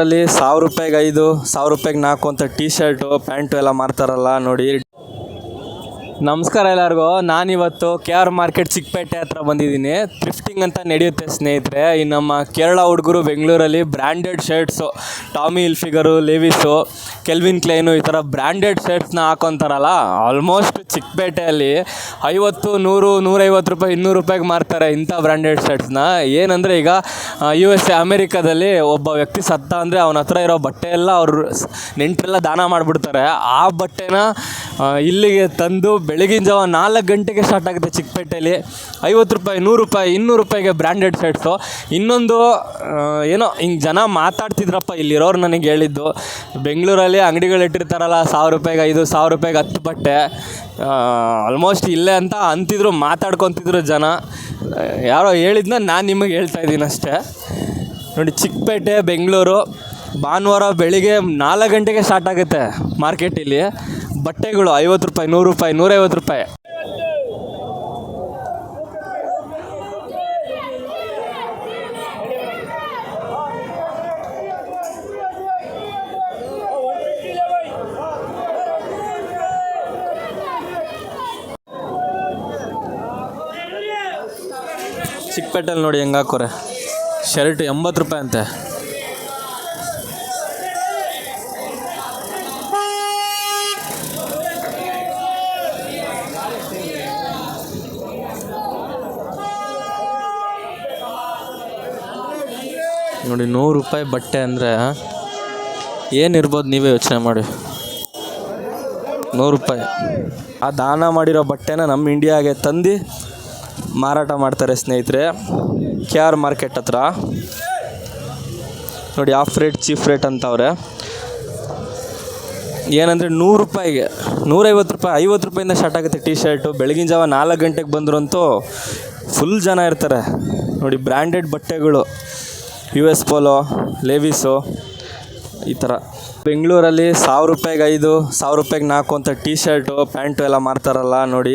ಅಲ್ಲಿ 1000 ರೂಪಾಯಿಗೆ 5, 1000 ರೂಪಾಯಿಗೆ 4 ಅಂತ ಟೀ ಶರ್ಟು ಪ್ಯಾಂಟು ಎಲ್ಲ ಮಾರ್ತಾರಲ್ಲ ನೋಡಿ. ನಮಸ್ಕಾರ ಎಲ್ಲರಿಗೂ. ನಾನಿವತ್ತು KR ಮಾರ್ಕೆಟ್ ಚಿಕ್ಕಪೇಟೆ ಹತ್ರ ಬಂದಿದ್ದೀನಿ. ಥ್ರಿಫ್ಟಿಂಗ್ ಅಂತ ನಡೆಯುತ್ತೆ ಸ್ನೇಹಿತರೆ. ಈ ನಮ್ಮ ಕೇರಳ ಹುಡುಗರು ಬೆಂಗಳೂರಲ್ಲಿ ಬ್ರ್ಯಾಂಡೆಡ್ ಶರ್ಟ್ಸು, ಟಾಮಿ ಹಿಲ್ಫಿಗರು, ಲೇವಿಸು, ಕೆಲ್ವಿನ್ ಕ್ಲೈನು ಈ ಥರ ಬ್ರ್ಯಾಂಡೆಡ್ ಶರ್ಟ್ಸ್ನ ಹಾಕೊತಾರಲ್ಲ, ಆಲ್ಮೋಸ್ಟ್ ಚಿಕ್ಕಪೇಟೆಯಲ್ಲಿ 50, 100, 150 ರೂಪಾಯಿ, 200 ರೂಪಾಯಿಗೆ ಮಾರ್ತಾರೆ ಇಂಥ ಬ್ರ್ಯಾಂಡೆಡ್ ಶರ್ಟ್ಸ್ನ. ಏನಂದರೆ ಈಗ USA ಅಮೇರಿಕಾದಲ್ಲಿ ಒಬ್ಬ ವ್ಯಕ್ತಿ ಸತ್ತ ಅಂದರೆ ಅವನ ಹತ್ರ ಇರೋ ಬಟ್ಟೆ ಎಲ್ಲ ಅವರು ನೆಂಟರೆಲ್ಲ ದಾನ ಮಾಡಿಬಿಡ್ತಾರೆ. ಆ ಬಟ್ಟೆನ ಇಲ್ಲಿಗೆ ತಂದು ಬೆಳಗಿನ ಜಾವ 4 ಗಂಟೆಗೆ ಸ್ಟಾರ್ಟ್ ಆಗುತ್ತೆ ಚಿಕ್ಕಪೇಟೆಯಲ್ಲಿ. 50 ರೂಪಾಯಿ, 100 ರೂಪಾಯಿ, 200 ರೂಪಾಯಿಗೆ ಬ್ರ್ಯಾಂಡೆಡ್ ಶರ್ಟ್ಸು. ಇನ್ನೊಂದು ಏನೋ ಹಿಂಗೆ ಜನ ಮಾತಾಡ್ತಿದ್ರಪ್ಪ ಇಲ್ಲಿರೋರು ನನಗೆ ಹೇಳಿದ್ದು, ಬೆಂಗಳೂರಲ್ಲಿ ಅಂಗಡಿಗಳಿಟ್ಟಿರ್ತಾರಲ್ಲ 1000 ರೂಪಾಯಿಗೆ 5, 1000 ರೂಪಾಯಿಗೆ 10 ಬಟ್ಟೆ, ಆಲ್ಮೋಸ್ಟ್ ಇಲ್ಲೇ ಅಂತ ಅಂತಿದ್ರು, ಮಾತಾಡ್ಕೊತಿದ್ರು ಜನ. ಯಾರೋ ಹೇಳಿದ್ನ ನಾನು ನಿಮಗೆ ಹೇಳ್ತಾ ಇದ್ದೀನಿ ಅಷ್ಟೇ. ನೋಡಿ, ಚಿಕ್ಕಪೇಟೆ ಬೆಂಗಳೂರು ಭಾನುವಾರ ಬೆಳಿಗ್ಗೆ 4 ಗಂಟೆಗೆ ಸ್ಟಾರ್ಟ್ ಆಗುತ್ತೆ ಮಾರ್ಕೆಟಲ್ಲಿ. ಬಟ್ಟೆಗಳು 50 ರೂಪಾಯಿ, 100 ರೂಪಾಯಿ, 150 ರೂಪಾಯಿ. ಚಿಕ್ಕಪೇಟೆಯಲ್ಲಿ ನೋಡಿ ಹೆಂಗೆ ಹಾಕೋರೆ. ಶರ್ಟ್ 80 ರೂಪಾಯಿ ಅಂತೆ. ನೋಡಿ, 100 ರೂಪಾಯಿ ಬಟ್ಟೆ ಅಂದರೆ ಏನಿರ್ಬೋದು ನೀವೇ ಯೋಚನೆ ಮಾಡಿ. 100 ರೂಪಾಯಿ ಆ ದಾನ ಮಾಡಿರೋ ಬಟ್ಟೆನ ನಮ್ಮ ಇಂಡಿಯಾಗೆ ತಂದು ಮಾರಾಟ ಮಾಡ್ತಾರೆ ಸ್ನೇಹಿತರೆ, KR ಮಾರ್ಕೆಟ್ ಹತ್ರ. ನೋಡಿ, ಆಫ್ ರೇಟ್, ಚೀಫ್ ರೇಟ್ ಅಂತವ್ರೆ. ಏನಂದರೆ 100 ರೂಪಾಯಿಗೆ, 150 ರೂಪಾಯಿ, 50 ರೂಪಾಯಿಂದ ಸ್ಟಾರ್ಟ್ ಆಗುತ್ತೆ ಟೀ ಶರ್ಟು. ಬೆಳಗಿನ ಜಾವ 4 ಗಂಟೆಗೆ ಬಂದ್ರಂತೂ ಫುಲ್ ಜನ ಇರ್ತಾರೆ. ನೋಡಿ, ಬ್ರ್ಯಾಂಡೆಡ್ ಬಟ್ಟೆಗಳು, US ಪೋಲೋ, ಲೇವಿಸು ಈ ಥರ. ಬೆಂಗಳೂರಲ್ಲಿ 1000 ರೂಪಾಯಿಗೆ 5, 1000 ರೂಪಾಯಿಗೆ 4 ಅಂತ ಟೀ ಶರ್ಟು ಪ್ಯಾಂಟು ಎಲ್ಲ ಮಾರ್ತಾರಲ್ಲ ನೋಡಿ.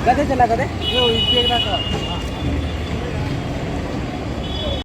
गधे चला गधे